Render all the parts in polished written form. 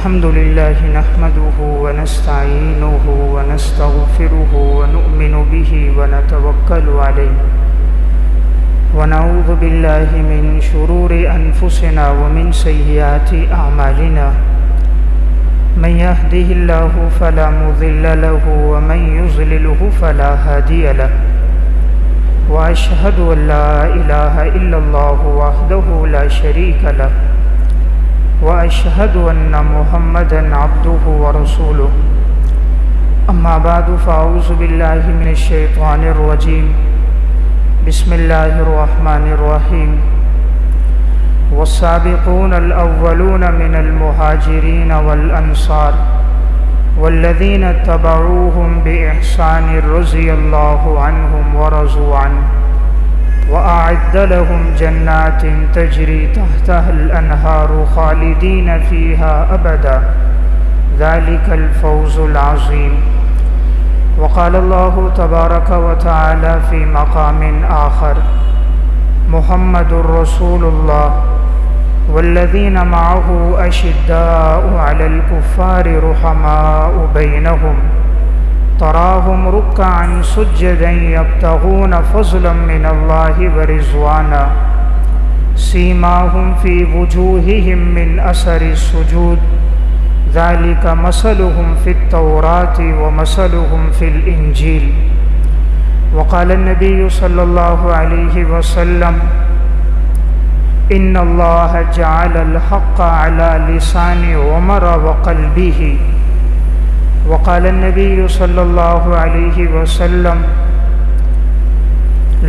الحمد لله نحمده ونستعينه ونستغفره ونؤمن به ونتوكل عليه ونعوذ بالله من شرور أنفسنا ومن سيئات أعمالنا من يهده الله فلا مضل له ومن يضلله فلا هادي له وأشهد أن لا إله إلا الله وحده لا شريك له وأشهد أن محمدًا عبده ورسوله أما بعد فأعوذ بالله من الشيطان الرجيم بسم الله الرحمن الرحيم والسابقون الأولون من المهاجرين والأنصار والذين اتبعوهم بإحسان رضي الله عنهم ورضوا عنه وأعد لهم جنات تجري تحتها الأنهار خالدين فيها أبدا ذلك الفوز العظيم. وقال الله تبارك وتعالى في مقام آخر محمد رسول الله والذين معه أشداء على الكفار رحماء بينهم تراهم ركعا سجدا يبتغون فضلا من الله ورضوانا سيماهم في وجوههم من أثر السجود ذلك مثلهم في التوراة ومثلهم في الإنجيل. وقال النبي صلى الله عليه وسلم إن الله جعل الحق على لسان عمر وقلبه. وقال النبي صلى الله عليه وسلم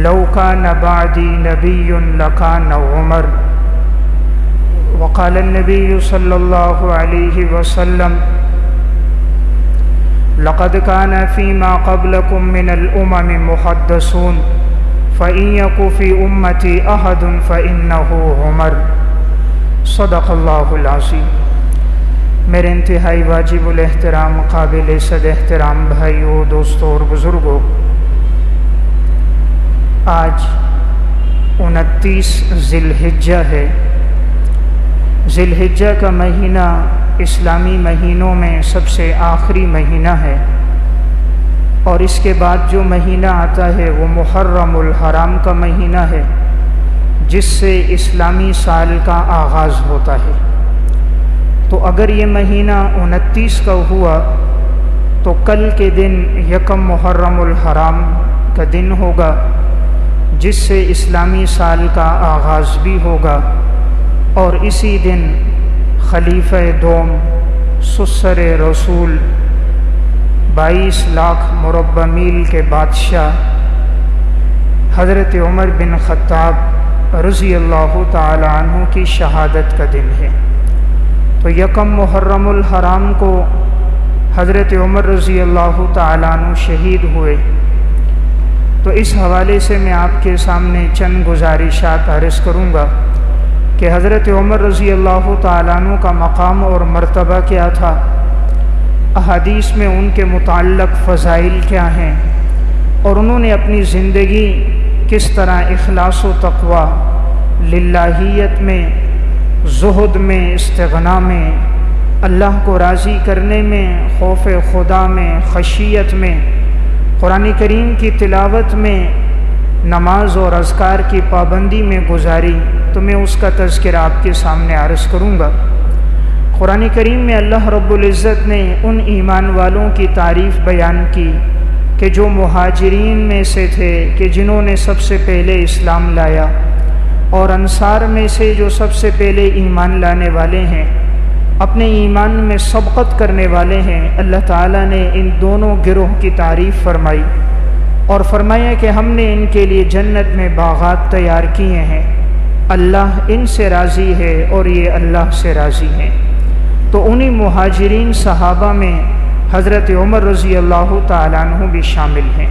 لو كان بعدي نبي لكان عمر. وقال النبي صلى الله عليه وسلم لقد كان فيما قبلكم من الأمم محدثون فإن يك في أمتي أحد فإنه عمر. صدق الله العظيم. میرے انتہائی واجب الاحترام قابل صد احترام بھائیوں، دوستوں اور بزرگوں، آج 29 ذی الحجہ ہے۔ ذی الحجہ کا مہینہ اسلامی مہینوں میں سب سے آخری مہینہ ہے، اور اس کے بعد جو مہینہ آتا ہے وہ محرم الحرام کا مہینہ ہے، جس سے اسلامی سال کا آغاز ہوتا ہے۔ تو اگر یہ مہینہ 29 کا ہوا تو کل کے دن یکم محرم الحرام کا دن ہوگا، جس سے اسلامی سال کا آغاز بھی ہوگا، اور اسی دن خلیفہ دوم سسر رسول 22 لاکھ مربع میل کے بادشاہ حضرت عمر بن خطاب رضی اللہ تعالی عنہ کی شہادت کا دن ہے۔ تو یکم محرم الحرام کو حضرت عمر رضی اللہ تعالیٰ عنہ شہید ہوئے۔ تو اس حوالے سے میں آپ کے سامنے چند گزارشات عرض کروں گا کہ حضرت عمر رضی اللہ تعالیٰ عنہ کا مقام اور مرتبہ کیا تھا، احادیث میں ان کے متعلق فضائل کیا ہیں، اور انہوں نے اپنی زندگی کس طرح اخلاص و تقوی، للہیت میں، زہد میں، استغنا میں، اللہ کو راضی کرنے میں، خوف خدا میں، خشیت میں، قرآن کریم کی تلاوت میں، نماز اور اذکار کی پابندی میں گزاری، تو میں اس کا تذکرہ آپ کے سامنے عرض کروں گا۔ قرآن کریم میں اللہ رب العزت نے ان ایمان والوں کی تعریف بیان کی کہ جو مہاجرین میں سے تھے، کہ جنہوں نے سب سے پہلے اسلام لایا، اور انصار میں سے جو سب سے پہلے ایمان لانے والے ہیں، اپنے ایمان میں سبقت کرنے والے ہیں۔ اللہ تعالیٰ نے ان دونوں گروہ کی تعریف فرمائی اور فرمایا کہ ہم نے ان کے لیے جنت میں باغات تیار کیے ہیں، اللہ ان سے راضی ہے اور یہ اللہ سے راضی ہیں۔ تو انہی مہاجرین صحابہ میں حضرت عمر رضی اللہ تعالیٰ عنہ بھی شامل ہیں۔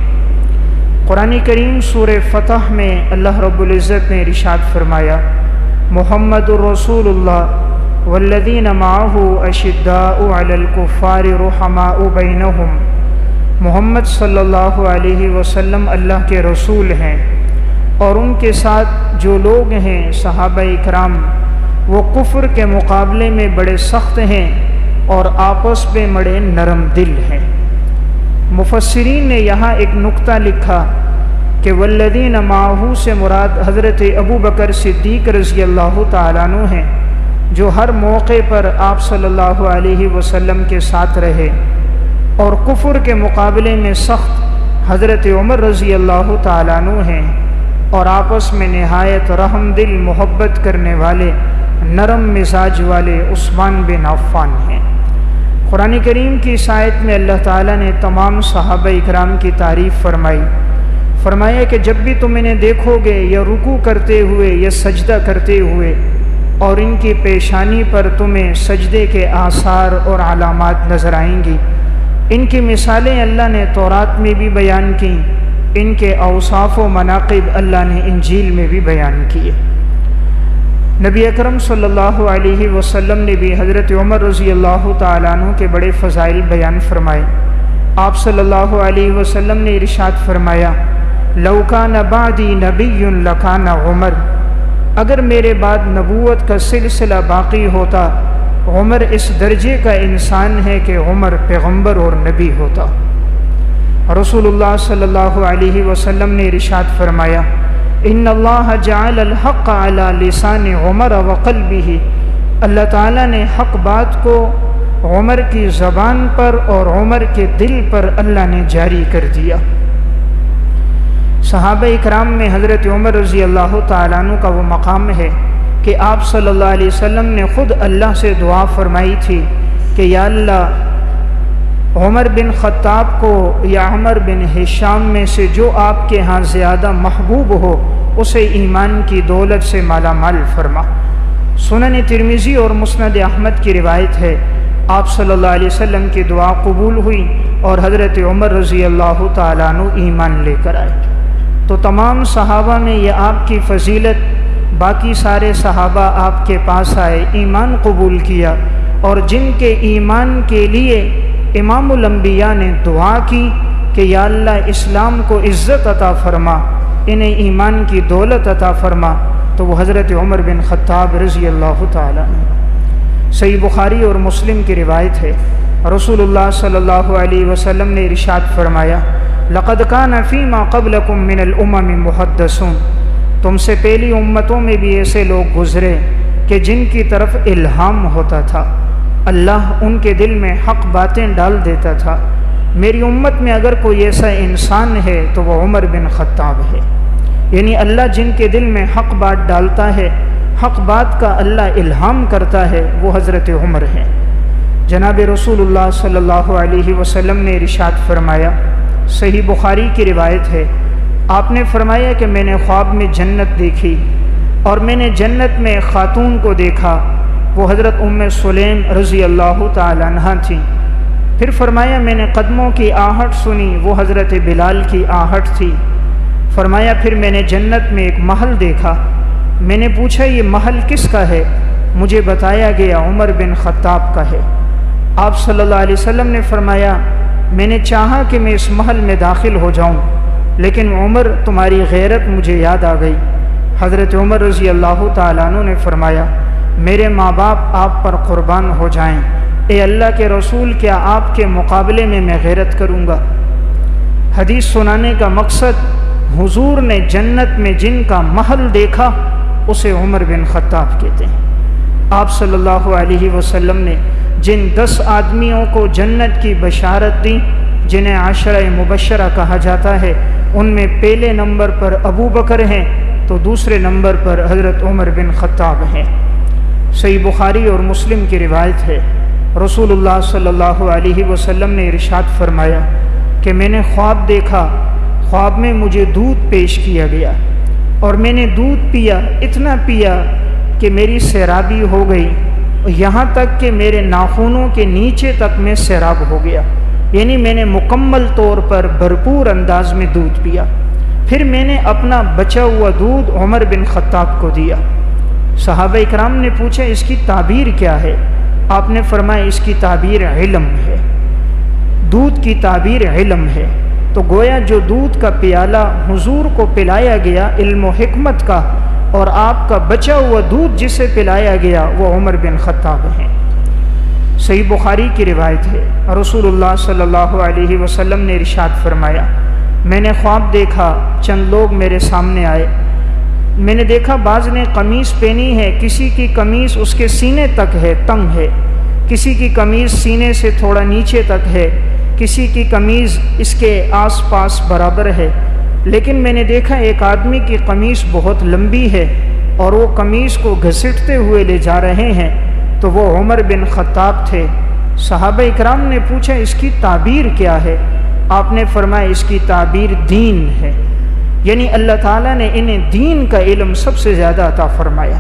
قرآن کریم سورہ فتح میں اللہ رب العزت نے ارشاد فرمایا محمد رسول اللہ والذین معہ اشداء علی الکفار رحماء بینہم۔ محمد صلی اللہ علیہ وسلم اللہ کے رسول ہیں، اور ان کے ساتھ جو لوگ ہیں صحابہ اکرام وہ کفر کے مقابلے میں بڑے سخت ہیں، اور آپس میں بڑے نرم دل ہیں۔ مفسرین نے یہاں ایک نقطہ لکھا کہ والذین معہ سے مراد حضرت ابو بکر صدیق رضی اللہ تعالیٰ عنہ ہیں، جو ہر موقع پر آپ صلی اللہ علیہ وسلم کے ساتھ رہے، اور کفر کے مقابلے میں سخت حضرت عمر رضی اللہ تعالیٰ عنہ ہیں، اور آپس میں نہایت رحم دل محبت کرنے والے نرم مزاج والے عثمان بن عفان ہیں۔ قرآن کریم کی اس آیت میں اللہ تعالیٰ نے تمام صحابہ اکرام کی تعریف فرمایا کہ جب بھی تم انہیں دیکھو گے یا رکوع کرتے ہوئے یا سجدہ کرتے ہوئے اور ان کی پیشانی پر تمہیں سجدے کے آثار اور علامات نظر آئیں گی، ان کی مثالیں اللہ نے تورات میں بھی بیان کی، ان کے اوصاف و مناقب اللہ نے انجیل میں بھی بیان کیے۔ نبی اکرم صلی اللہ علیہ وسلم نے بھی حضرت عمر رضی اللہ تعالیٰ عنہ کے بڑے فضائل بیان فرمائے۔ آپ صلی اللہ علیہ وسلم نے ارشاد فرمایا لو کان بعدی نبی لکان عمر، اگر میرے بعد نبوت کا سلسلہ باقی ہوتا، عمر اس درجے کا انسان ہے کہ عمر پیغمبر اور نبی ہوتا۔ رسول اللہ صلی اللہ علیہ وسلم نے ارشاد فرمایا ان اللہ جعل الحق علی لسان عمر وقلبہ، اللہ تعالیٰ نے حق بات کو عمر کی زبان پر اور عمر کے دل پر اللہ نے جاری کر دیا۔ صحابہ اکرام میں حضرت عمر رضی اللہ تعالیٰ عنہ کا وہ مقام ہے کہ آپ صلی اللہ علیہ وسلم نے خود اللہ سے دعا فرمائی تھی کہ یا اللہ عمر بن خطاب کو یا عمر بن ہشام میں سے جو آپ کے ہاں زیادہ محبوب ہو اسے ایمان کی دولت سے مالا مال فرما۔ سنن ترمذی اور مسند احمد کی روایت ہے آپ صلی اللہ علیہ وسلم کی دعا قبول ہوئی اور حضرت عمر رضی اللہ تعالیٰ عنہ ایمان لے کر آئے۔ تو تمام صحابہ میں یہ آپ کی فضیلت، باقی سارے صحابہ آپ کے پاس آئے، ایمان قبول کیا، اور جن کے ایمان کے لیے امام الانبیاء نے دعا کی کہ یا اللہ اسلام کو عزت عطا فرما، انہیں ایمان کی دولت عطا فرما، تو وہ حضرت عمر بن خطاب رضی اللہ تعالیٰ عنہ۔ صحیح بخاری اور مسلم کی روایت ہے رسول اللہ صلی اللہ علیہ وسلم نے ارشاد فرمایا لقد کان فیما قبلکم من الامم محدثون، تم سے پہلی امتوں میں بھی ایسے لوگ گزرے کہ جن کی طرف الہام ہوتا تھا، اللہ ان کے دل میں حق باتیں ڈال دیتا تھا۔ میری امت میں اگر کوئی ایسا انسان ہے تو وہ عمر بن خطاب ہے، یعنی اللہ جن کے دل میں حق بات ڈالتا ہے، حق بات کا اللہ الہام کرتا ہے، وہ حضرت عمر ہیں۔ جناب رسول اللہ صلی اللہ علیہ وسلم نے ارشاد فرمایا، صحیح بخاری کی روایت ہے، آپ نے فرمایا کہ میں نے خواب میں جنت دیکھی اور میں نے جنت میں ایک خاتون کو دیکھا، وہ حضرت ام سلیم رضی اللہ تعالی عنہا تھیں۔ پھر فرمایا میں نے قدموں کی آہٹ سنی، وہ حضرت بلال کی آہٹ تھی۔ فرمایا پھر میں نے جنت میں ایک محل دیکھا، میں نے پوچھا یہ محل کس کا ہے؟ مجھے بتایا گیا عمر بن خطاب کا ہے۔ آپ صلی اللہ علیہ وسلم نے فرمایا میں نے چاہا کہ میں اس محل میں داخل ہو جاؤں، لیکن عمر تمہاری غیرت مجھے یاد آ گئی۔ حضرت عمر رضی اللہ تعالیٰ عنہ نے فرمایا میرے ماں باپ آپ پر قربان ہو جائیں، اے اللہ کے رسول کیا آپ کے مقابلے میں غیرت کروں گا؟ حدیث سنانے کا مقصد حضور نے جنت میں جن کا محل دیکھا اسے عمر بن خطاب کہتے ہیں۔ آپ صلی اللہ علیہ وسلم نے جن 10 آدمیوں کو جنت کی بشارت دی جنہیں عشرہ مبشرہ کہا جاتا ہے، ان میں پہلے نمبر پر ابو بکر ہیں تو دوسرے نمبر پر حضرت عمر بن خطاب ہیں۔ صحیح بخاری اور مسلم کی روایت ہے رسول اللہ صلی اللہ علیہ وسلم نے ارشاد فرمایا کہ میں نے خواب دیکھا، خواب میں مجھے دودھ پیش کیا گیا اور میں نے دودھ پیا، اتنا پیا کہ میری سیرابی ہو گئی، یہاں تک کہ میرے ناخنوں کے نیچے تک میں سیراب ہو گیا، یعنی میں نے مکمل طور پر بھرپور انداز میں دودھ پیا۔ پھر میں نے اپنا بچا ہوا دودھ عمر بن خطاب کو دیا۔ صحابہ اکرام نے پوچھا اس کی تعبیر کیا ہے؟ آپ نے فرمایا اس کی تعبیر علم ہے، دودھ کی تعبیر علم ہے۔ تو گویا جو دودھ کا پیالہ حضور کو پلایا گیا علم و حکمت کا، اور آپ کا بچا ہوا دودھ جسے پلایا گیا وہ عمر بن خطاب ہیں۔ صحیح بخاری کی روایت ہے، رسول اللہ صلی اللہ علیہ وسلم نے ارشاد فرمایا، میں نے خواب دیکھا، چند لوگ میرے سامنے آئے، میں نے دیکھا بعض نے قمیص پہنی ہے، کسی کی قمیص اس کے سینے تک ہے، تنگ ہے، کسی کی قمیص سینے سے تھوڑا نیچے تک ہے، کسی کی قمیص اس کے آس پاس برابر ہے، لیکن میں نے دیکھا ایک آدمی کی قمیص بہت لمبی ہے اور وہ قمیص کو گھسیٹتے ہوئے لے جا رہے ہیں، تو وہ عمر بن خطاب تھے۔ صحابہ اکرام نے پوچھا اس کی تعبیر کیا ہے؟ آپ نے فرمایا اس کی تعبیر دین ہے، یعنی اللہ تعالیٰ نے انہیں دین کا علم سب سے زیادہ عطا فرمایا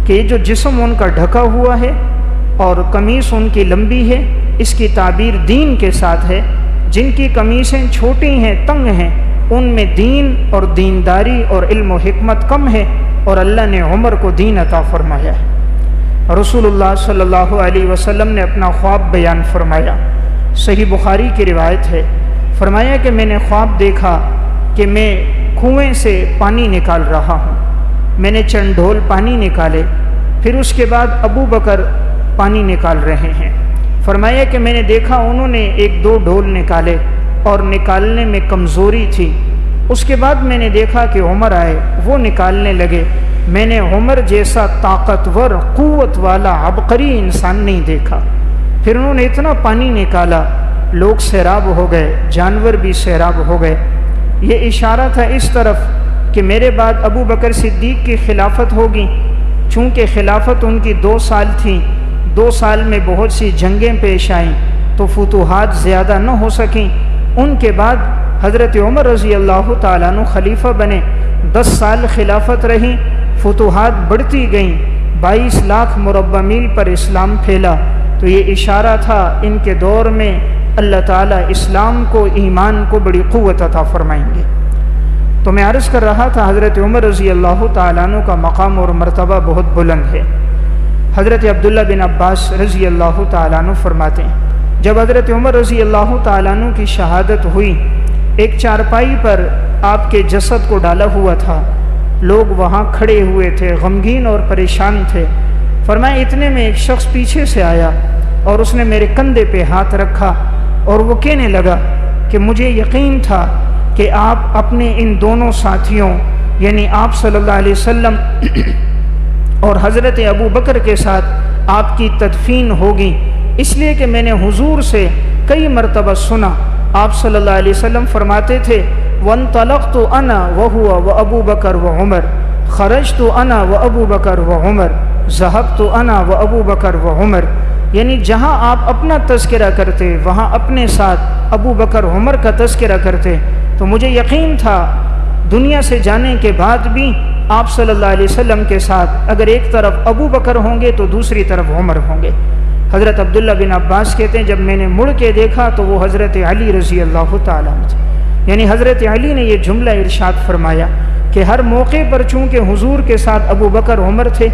کہ یہ جو جسم ان کا ڈھکا ہوا ہے اور قمیص ان کی لمبی ہے، اس کی تعبیر دین کے ساتھ ہے۔ جن کی قمیصیں چھوٹی ہیں، تنگ ہیں، ان میں دین اور دینداری اور علم و حکمت کم ہے، اور اللہ نے عمر کو دین عطا فرمایا ہے۔ رسول اللہ صلی اللہ علیہ وسلم نے اپنا خواب بیان فرمایا، صحیح بخاری کی روایت ہے، فرمایا کہ میں نے خواب دیکھا کہ میں کنویں سے پانی نکال رہا ہوں، میں نے چند ڈھول پانی نکالے، پھر اس کے بعد ابو بکر پانی نکال رہے ہیں، فرمایا کہ میں نے دیکھا انہوں نے ایک دو ڈھول نکالے اور نکالنے میں کمزوری تھی، اس کے بعد میں نے دیکھا کہ عمر آئے، وہ نکالنے لگے، میں نے عمر جیسا طاقتور قوت والا عبقری انسان نہیں دیکھا، پھر انہوں نے اتنا پانی نکالا، لوگ سیراب ہو گئے، جانور بھی سیراب ہو گئے۔ یہ اشارہ تھا اس طرف کہ میرے بعد ابو بکر صدیق کی خلافت ہوگی، چونکہ خلافت ان کی 2 سال تھی، 2 سال میں بہت سی جنگیں پیش آئیں تو فتوحات زیادہ نہ ہو سکیں۔ ان کے بعد حضرت عمر رضی اللہ تعالیٰ عنہ خلیفہ بنے، 10 سال خلافت رہی، فتوحات بڑھتی گئیں، 22 لاکھ مربع میل پر اسلام پھیلا، تو یہ اشارہ تھا ان کے دور میں اللہ تعالیٰ اسلام کو، ایمان کو بڑی قوت عطا فرمائیں گے۔ تو میں عرض کر رہا تھا حضرت عمر رضی اللہ تعالیٰ عنہ کا مقام اور مرتبہ بہت بلند ہے۔ حضرت عبداللہ بن عباس رضی اللہ تعالیٰ عنہ فرماتے ہیں جب حضرت عمر رضی اللہ تعالیٰ عنہ کی شہادت ہوئی، ایک چارپائی پر آپ کے جسد کو ڈالا ہوا تھا، لوگ وہاں کھڑے ہوئے تھے، غمگین اور پریشان تھے۔ فرمایا اتنے میں ایک شخص پیچھے سے آیا اور اس نے میرے کندھے پہ ہاتھ رکھا اور وہ کہنے لگا کہ مجھے یقین تھا کہ آپ اپنے ان دونوں ساتھیوں یعنی آپ صلی اللہ علیہ وسلم اور حضرت ابو بکر کے ساتھ آپ کی تدفین ہوگی، اس لیے کہ میں نے حضور سے کئی مرتبہ سنا، آپ صلی اللہ علیہ وسلم فرماتے تھے وَانطَلَقْتُ أَنَا وَهُوَ وَأَبُو بَكْرَ وَعُمَرَ خَرَجْتُ أَنَا وَأَبُو بَكْرَ وَعُمَرَ ذَهَبْتُ أَنَا وَأَبُو بَكْرَ وَعُمَرَ، یعنی جہاں آپ اپنا تذکرہ کرتے وہاں اپنے ساتھ ابو بکر عمر کا تذکرہ کرتے، تو مجھے یقین تھا دنیا سے جانے کے بعد بھی آپ صلی اللہ علیہ وسلم کے ساتھ اگر ایک طرف ابو بکر ہوں گے تو دوسری طرف عمر ہوں گے۔ حضرت عبداللہ بن عباس کہتے ہیں جب میں نے مڑ کے دیکھا تو وہ حضرت علی رضی اللہ تعالیٰ عنہ تھے، یعنی حضرت علی نے یہ جملہ ارشاد فرمایا کہ ہر موقع پر چونکہ حضور کے ساتھ ابو بکر عمر تھے،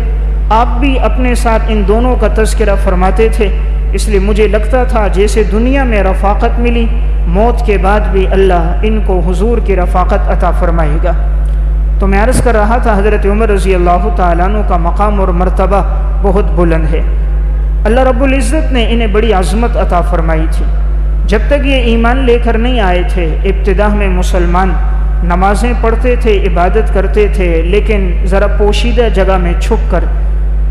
آپ بھی اپنے ساتھ ان دونوں کا تذکرہ فرماتے تھے، اس لیے مجھے لگتا تھا جیسے دنیا میں رفاقت ملی، موت کے بعد بھی اللہ ان کو حضور کی رفاقت عطا فرمائے گا۔ تو میں عرض کر رہا تھا حضرت عمر رضی اللہ تعالیٰ عنہ کا مقام اور مرتبہ بہت بلند ہے، اللہ رب العزت نے انہیں بڑی عظمت عطا فرمائی تھی۔ جب تک یہ ایمان لے کر نہیں آئے تھے، ابتدا میں مسلمان نمازیں پڑھتے تھے، عبادت کرتے تھے، لیکن ذرا پوشیدہ جگہ میں چھپ کر،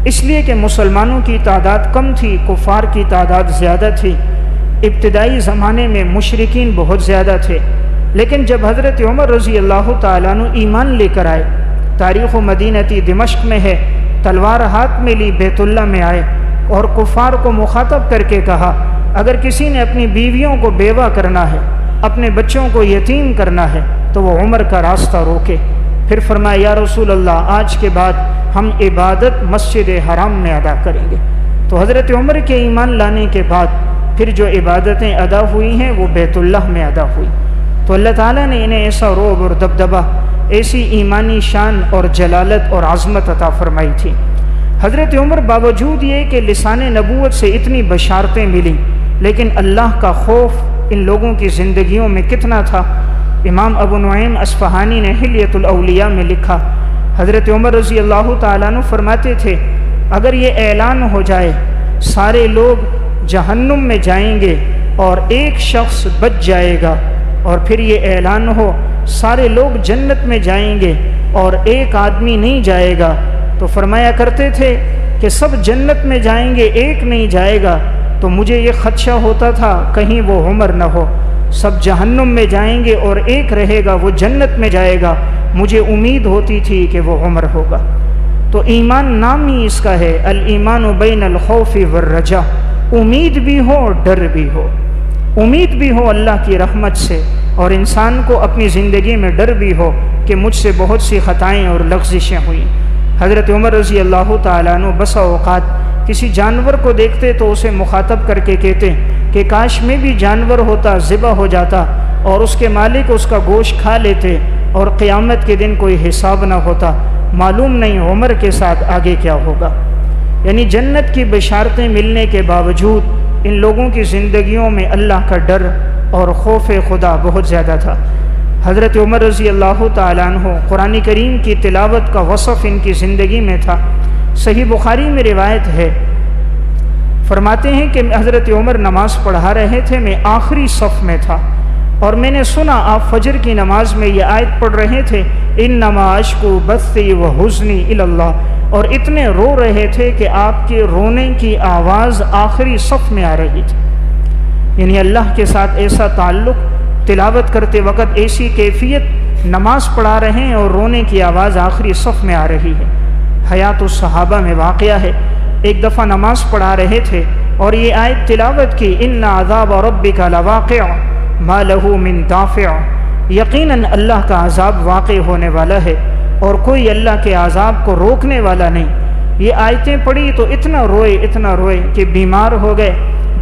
اس لیے کہ مسلمانوں کی تعداد کم تھی، کفار کی تعداد زیادہ تھی، ابتدائی زمانے میں مشرکین بہت زیادہ تھے۔ لیکن جب حضرت عمر رضی اللہ تعالیٰ عنہ ایمان لے کر آئے، تاریخ مدینتی دمشق میں ہے، تلوار ہاتھ میں لی بیت اللہ میں آئے اور کفار کو مخاطب کر کے کہا اگر کسی نے اپنی بیویوں کو بیوہ کرنا ہے، اپنے بچوں کو یتیم کرنا ہے تو وہ عمر کا راستہ روکے۔ پھر فرمایا یا رسول اللہ آج کے بعد ہم عبادت مسجد حرام میں ادا کریں گے۔ تو حضرت عمر کے ایمان لانے کے بعد پھر جو عبادتیں ادا ہوئی ہیں وہ بیت اللہ میں ادا ہوئی، تو اللہ تعالیٰ نے انہیں ایسا رعب اور دبدبہ، ایسی ایمانی شان اور جلالت اور عظمت عطا فرمائی تھی۔ حضرت عمر باوجود یہ کہ لسان نبوت سے اتنی بشارتیں ملیں، لیکن اللہ کا خوف ان لوگوں کی زندگیوں میں کتنا تھا۔ امام ابو نعیم اصفہانی نے حلیۃ الاولیاء میں لکھا حضرت عمر رضی اللہ تعالیٰ عنہ فرماتے تھے اگر یہ اعلان ہو جائے سارے لوگ جہنم میں جائیں گے اور ایک شخص بچ جائے گا، اور پھر یہ اعلان ہو سارے لوگ جنت میں جائیں گے اور ایک آدمی نہیں جائے گا، تو فرمایا کرتے تھے کہ سب جنت میں جائیں گے ایک نہیں جائے گا، تو مجھے یہ خدشہ ہوتا تھا کہیں وہ عمر نہ ہو، سب جہنم میں جائیں گے اور ایک رہے گا وہ جنت میں جائے گا، مجھے امید ہوتی تھی کہ وہ عمر ہوگا۔ تو ایمان نام ہی اس کا ہے، الایمان بین الخوف والرجاء، امید بھی ہو ڈر بھی ہو، امید بھی ہو اللہ کی رحمت سے، اور انسان کو اپنی زندگی میں ڈر بھی ہو کہ مجھ سے بہت سی خطائیں اور لغزشیں ہوئیں۔ حضرت عمر رضی اللہ تعالیٰ عنہ بسا اوقات کسی جانور کو دیکھتے تو اسے مخاطب کر کے کہتے کہ کاش میں بھی جانور ہوتا، ذبح ہو جاتا اور اس کے مالک اس کا گوشت کھا لیتے اور قیامت کے دن کوئی حساب نہ ہوتا، معلوم نہیں عمر کے ساتھ آگے کیا ہوگا۔ یعنی جنت کی بشارتیں ملنے کے باوجود ان لوگوں کی زندگیوں میں اللہ کا ڈر اور خوف خدا بہت زیادہ تھا۔ حضرت عمر رضی اللہ تعالیٰ عنہ قرآن کریم کی تلاوت کا وصف ان کی زندگی میں تھا۔ صحیح بخاری میں روایت ہے، فرماتے ہیں کہ حضرت عمر نماز پڑھا رہے تھے، میں آخری صف میں تھا اور میں نے سنا آپ فجر کی نماز میں یہ آیت پڑھ رہے تھے، انما اشکو بثی وحزنی الی اللہ، اور اتنے رو رہے تھے کہ آپ کے رونے کی آواز آخری صف میں آ رہی تھی۔ یعنی اللہ کے ساتھ ایسا تعلق، تلاوت کرتے وقت ایسی کیفیت، نماز پڑھا رہے ہیں اور رونے کی آواز آخری صف میں آ رہی ہے۔ حیات الصحابہ میں واقعہ ہے، ایک دفعہ نماز پڑھا رہے تھے اور یہ آیت تلاوت کی، ان عذاب ربک لواقع ما لہ من دافع، یقیناً اللہ کا عذاب واقع ہونے والا ہے اور کوئی اللہ کے عذاب کو روکنے والا نہیں۔ یہ آیتیں پڑھی تو اتنا روئے کہ بیمار ہو گئے،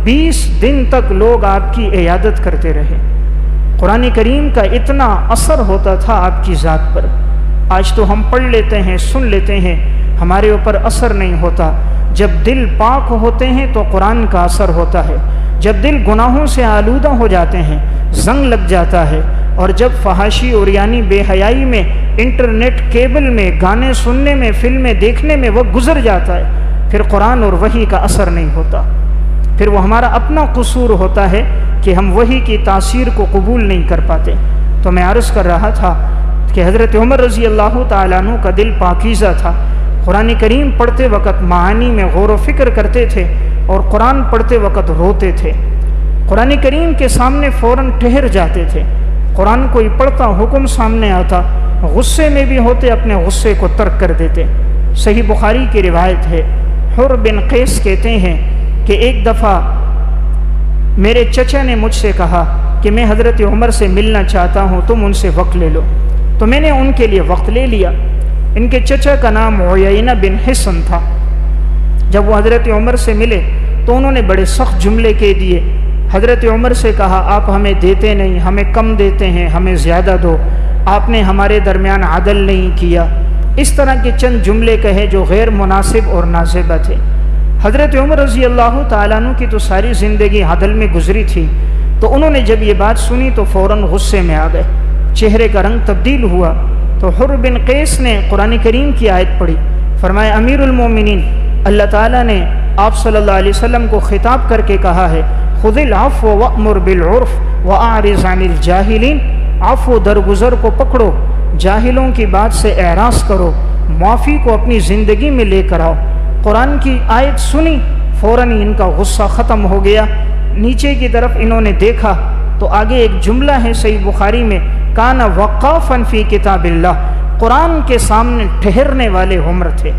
20 دن تک لوگ آپ کی عیادت کرتے رہے۔ قرآن کریم کا اتنا اثر ہوتا تھا آپ کی ذات پر۔ آج تو ہم پڑھ لیتے ہیں، سن لیتے ہیں، ہمارے اوپر اثر نہیں ہوتا۔ جب دل پاک ہوتے ہیں تو قرآن کا اثر ہوتا ہے، جب دل گناہوں سے آلودہ ہو جاتے ہیں زنگ لگ جاتا ہے، اور جب فحاشی اور یعنی بے حیائی میں، انٹرنیٹ کیبل میں، گانے سننے میں، فلمیں دیکھنے میں وقت گزر جاتا ہے، پھر قرآن اور وحی کا اثر نہیں ہوتا، پھر وہ ہمارا اپنا قصور ہوتا ہے کہ ہم وحی کی تاثیر کو قبول نہیں کر پاتے۔ تو میں عرض کر رہا تھا کہ حضرت عمر رضی اللہ تعالیٰ عنہ کا دل پاکیزہ تھا، قرآن کریم پڑھتے وقت معانی میں غور و فکر کرتے تھے اور قرآن پڑھتے وقت روتے تھے، قرآن کریم کے سامنے فوراً ٹھہر جاتے تھے، قرآن کوئی پڑھتا حکم سامنے آتا، غصے میں بھی ہوتے اپنے غصے کو ترک کر دیتے۔ صحیح بخاری کی روایت ہے، حر بن قیس کہتے ہیں کہ ایک دفعہ میرے چچا نے مجھ سے کہا کہ میں حضرت عمر سے ملنا چاہتا ہوں، تم ان سے وقت لے لو، تو میں نے ان کے لیے وقت لے لیا۔ ان کے چچا کا نام عیینہ بن حصن تھا۔ جب وہ حضرت عمر سے ملے تو انہوں نے بڑے سخت جملے کہہ دیے، حضرت عمر سے کہا آپ ہمیں دیتے نہیں، ہمیں کم دیتے ہیں، ہمیں زیادہ دو، آپ نے ہمارے درمیان عدل نہیں کیا، اس طرح کے چند جملے کہے جو غیر مناسب اور نازیبہ تھے۔ حضرت عمر رضی اللہ تعالیٰ عنہ کی تو ساری زندگی عدل میں گزری تھی، تو انہوں نے جب یہ بات سنی تو فوراً غصے میں آ گئے، چہرے کا رنگ تبدیل ہوا۔ تو حر بن قیس نے قرآن کریم کی آیت پڑھی، فرمایا امیر المومنین، اللہ تعالیٰ نے آپ صلی اللہ علیہ وسلم کو خطاب کر کے کہا ہے، خذ العفو وأمر بالعرف وأعرض عن الجاہلین، عفو درگزر کو پکڑو، جاہلوں کی بات سے اعراض کرو، معافی کو اپنی زندگی میں لے کر آؤ۔ قرآن کی آیت سنی، فوراً ان کا غصہ ختم ہو گیا، نیچے کی طرف انہوں نے دیکھا تو آگے ایک جملہ ہے صحیح بخاری میں، کان وقافا فی کتاب اللہ، قرآن کے سامنے ٹھہرنے والے عمر تھے،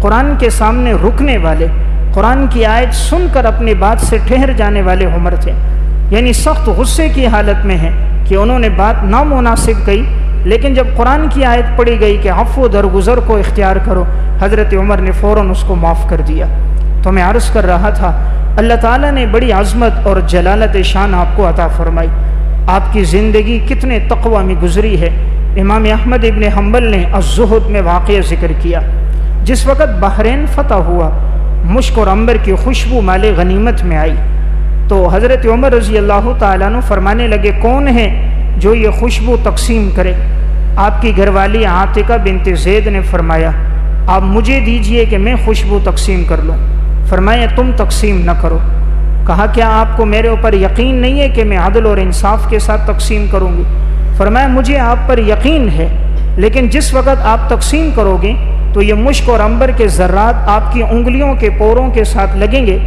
قرآن کے سامنے رکنے والے، قرآن کی آیت سن کر اپنی بات سے ٹھہر جانے والے عمر تھے۔ یعنی سخت غصے کی حالت میں ہیں کہ انہوں نے بات نامناسب کہی، لیکن جب قرآن کی آیت پڑھی گئی کہ عفو درگزر کو اختیار کرو، حضرت عمر نے فوراً اس کو معاف کر دیا۔ تو میں عرض کر رہا تھا، اللہ تعالیٰ نے بڑی عظمت اور جلالت شان آپ کو عطا فرمائی، آپ کی زندگی کتنے تقوی میں گزری ہے۔ امام احمد ابن حنبل نے الزہد میں واقعہ ذکر کیا، جس وقت بحرین فتح ہوا، مشک اور عنبر کی خوشبو مال غنیمت میں آئی، تو حضرت عمر رضی اللہ تعالیٰ عنہ فرمانے لگے کون ہے جو یہ خوشبو تقسیم کرے؟ آپ کی گھر والی عاتقہ بنت زید نے فرمایا آپ مجھے دیجئے کہ میں خوشبو تقسیم کر لوں۔ فرمایا تم تقسیم نہ کرو، کہا کیا آپ کو میرے اوپر یقین نہیں ہے کہ میں عدل اور انصاف کے ساتھ تقسیم کروں گی؟ فرمایا مجھے آپ پر یقین ہے، لیکن جس وقت آپ تقسیم کرو گے تو یہ مشک اور عنبر کے ذرات آپ کی انگلیوں کے پوروں کے ساتھ لگیں گے۔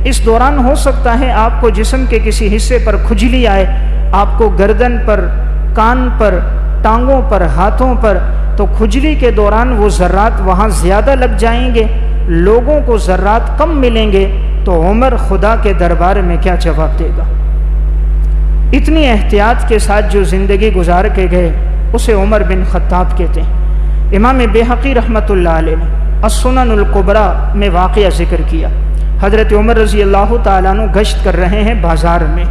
اس دوران ہو سکتا ہے آپ کو جسم کے کسی حصے پر کھجلی آئے، آپ کو گردن پر، کان پر، ٹانگوں پر، ہاتھوں پر، تو کھجلی کے دوران وہ ذرات وہاں زیادہ لگ جائیں گے، لوگوں کو ذرات کم ملیں گے، تو عمر خدا کے دربار میں کیا جواب دے گا؟ اتنی احتیاط کے ساتھ جو زندگی گزار کے گئے اسے عمر بن خطاب کہتے ہیں۔ امام بیہقی رحمۃ اللہ علیہ نے السنن الکبریٰ میں واقعہ ذکر کیا۔ حضرت عمر رضی اللہ تعالیٰ عنہ گشت کر رہے ہیں بازار میں،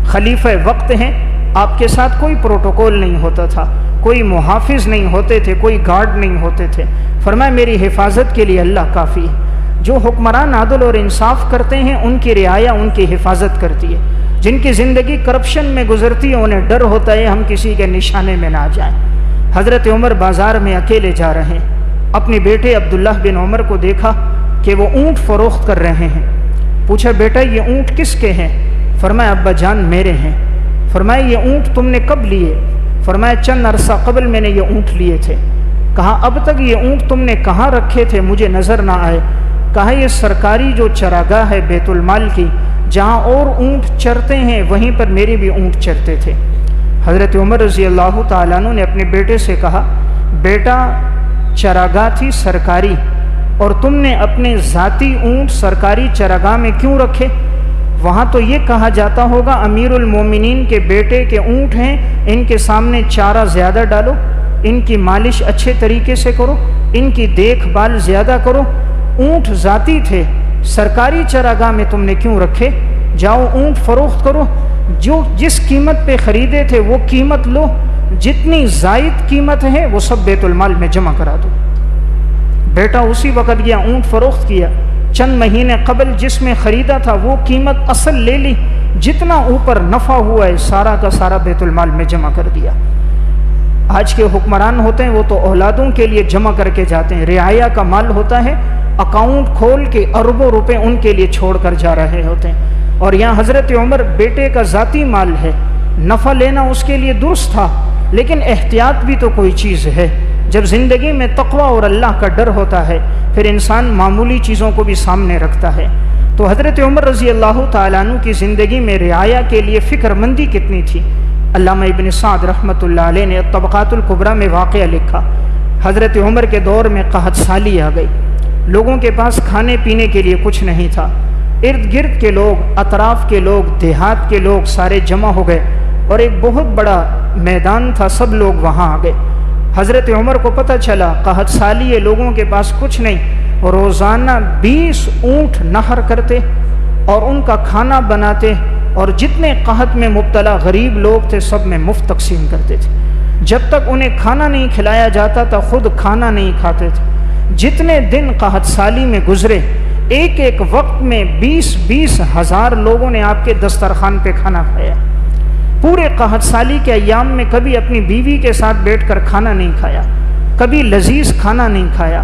خلیفہ وقت ہیں، آپ کے ساتھ کوئی پروٹوکول نہیں ہوتا تھا، کوئی محافظ نہیں ہوتے تھے، کوئی گارڈ نہیں ہوتے تھے۔ فرمایا میری حفاظت کے لیے اللہ کافی ہے۔ جو حکمران عدل اور انصاف کرتے ہیں ان کی رعایا ان کی حفاظت کرتی ہے، جن کی زندگی کرپشن میں گزرتی ہے انہیں ڈر ہوتا ہے ہم کسی کے نشانے میں نہ جائیں۔ حضرت عمر بازار میں اکیلے جا رہے ہیں، اپنے بیٹے عبداللہ بن عمر کو دیکھا کہ وہ اونٹ فروخت کر رہے ہیں۔ پوچھا بیٹا یہ اونٹ کس کے ہیں؟ فرمایا ابا جان میرے ہیں۔ فرمایا یہ اونٹ تم نے کب لیے؟ فرمایا چند عرصہ قبل میں نے یہ اونٹ لیے تھے۔ کہا اب تک یہ اونٹ تم نے کہاں رکھے تھے مجھے نظر نہ آئے؟ کہا یہ سرکاری جو چراگاہ ہے بیت المال کی، جہاں اور اونٹ چرتے ہیں وہیں پر میرے بھی اونٹ چرتے تھے۔ حضرت عمر رضی اللہ تعالیٰ عنہ نے اپنے بیٹے سے کہا بیٹا چراگاہ تھی سرکاری اور تم نے اپنے ذاتی اونٹ سرکاری چراگاہ میں کیوں رکھے؟ وہاں تو یہ کہا جاتا ہوگا امیر المومنین کے بیٹے کے اونٹ ہیں، ان کے سامنے چارہ زیادہ ڈالو، ان کی مالش اچھے طریقے سے کرو، ان کی دیکھ بھال زیادہ کرو۔ اونٹ ذاتی تھے، سرکاری چراگاہ میں تم نے کیوں رکھے؟ جاؤ اونٹ فروخت کرو، جو جس قیمت پہ خریدے تھے وہ قیمت لو، جتنی زائد قیمت ہے وہ سب بیت المال میں جمع کرا دو۔ بیٹا اسی وقت گیا اونٹ فروخت کیا، چند مہینے قبل جس میں خریدا تھا وہ قیمت اصل لے لی، جتنا اوپر نفع ہوا ہے سارا کا سارا بیت المال میں جمع کر دیا۔ آج کے حکمران ہوتے ہیں وہ تو اولادوں کے لیے جمع کر کے جاتے ہیں، رعایا کا مال ہوتا ہے، اکاؤنٹ کھول کے اربوں روپے ان کے لیے چھوڑ کر جا رہے ہوتے ہیں۔ اور یہاں حضرت عمر بیٹے کا ذاتی مال ہے، نفع لینا اس کے لیے درست تھا، لیکن احتیاط بھی تو کوئی چیز ہے۔ جب زندگی میں تقوی اور اللہ کا ڈر ہوتا ہے پھر انسان معمولی چیزوں کو بھی سامنے رکھتا ہے۔ تو حضرت عمر رضی اللہ تعالیٰ عنہ کی زندگی میں رعایا کے لیے فکر مندی کتنی تھی۔ علامہ ابن سعد رحمۃ اللہ علیہ نے طبقات الکبریٰ میں واقعہ لکھا، حضرت عمر کے دور میں قحط سالی آ گئی، لوگوں کے پاس کھانے پینے کے لیے کچھ نہیں تھا، ارد گرد کے لوگ، اطراف کے لوگ، دیہات کے لوگ سارے جمع ہو گئے اور ایک بہت بڑا میدان تھا، سب لوگ وہاں آ گئے۔ حضرت عمر کو پتہ چلا قحط سالی ہے، لوگوں کے پاس کچھ نہیں، روزانہ 20 اونٹ نہر کرتے اور ان کا کھانا بناتے اور جتنے قحط میں مبتلا غریب لوگ تھے سب میں مفت تقسیم کرتے تھے۔ جب تک انہیں کھانا نہیں کھلایا جاتا تھا خود کھانا نہیں کھاتے تھے۔ جتنے دن قحط سالی میں گزرے ایک ایک وقت میں 20-20 ہزار لوگوں نے آپ کے دسترخوان پہ کھانا کھایا۔ پورے قحط سالی کے ایام میں کبھی اپنی بیوی کے ساتھ بیٹھ کر کھانا نہیں کھایا، کبھی لذیذ کھانا نہیں کھایا،